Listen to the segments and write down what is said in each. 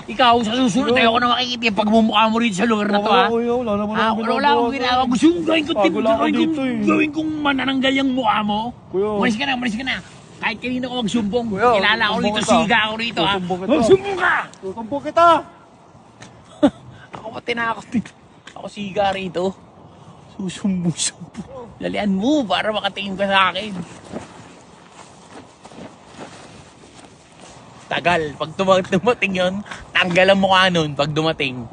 Ikaw, sa susunod, ayaw ko na makikita yung pagmumukha mo rito sa lugar na to, ha? Wala naman akong ginagawa. Wala akong ginagawa. Gusto kong gawin ko, gawin kong manananggal yung mukha mo. Malis ka na. Kahit kanina ko magsumbong, kilala ko rito, siga ako rito, ha? Magsumbong ka! Susumbong kita! Ako pati na ako dito. Ako siga rito. Susumbong. Lalian mo para makatingin ka sa akin. Tagal. Pag dumating yun, tanggal ang mukha nun pag dumating.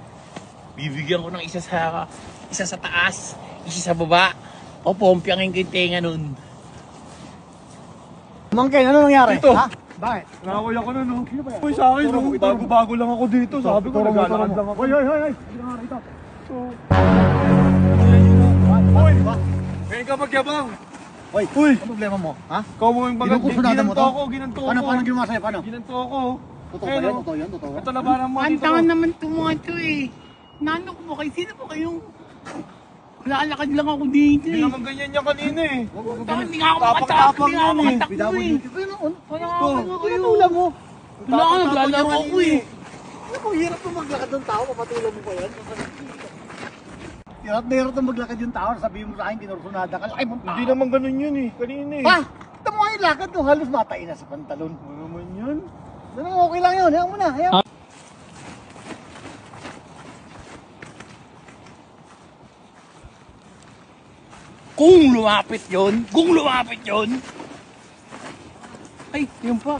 Bibigyan ko ng isa sa taas, isa sa baba. O pompyangin ko yung tenga nun. Mangkin, ano nangyari? Ito. Ha? Bakit? Nakawala ko na, no? Sino ba yan? Uy, sa akin, no? Bago-bago lang ako dito. Sabi ko, naglalakad lang ako. Hoy! Sino nga rito? Uy! Ngayon ka magyabang! Uy! Ano problema mo? Ha? Ikaw mo yung bagat. Ginanto ako. Paano ginawa sa'yo? Paano? Ginanto ako. Totoo ba yan? Totoo yan? Totoo? Ito labanan mo dito. Antangan naman ito mga ito eh. Nano ko ba kayo? Sino po kayong... Lalakad lang ako dito Hindi eh. naman ganyan niya kanina eh. Hindi nga ako makatakot. Hindi nga ako makatakot eh. Kaya pinatulan mo. Wala ka, naglalaro ako eh. Ano kung hirap na maglakad ng tao, papatulan mo pa yan? Hirap na maglakad yung tao, sabihin mo sa akin, kinursunada ka, laki mong tao. Hindi naman ganun yun eh. Kanina eh. Pa! Ito mo nga yung lakad nung halos matain na sa pantalon. Ano naman yun? Okay lang yun, hayaan mo na, hayaan mo. Kung lumapit yun, ay, yun pa.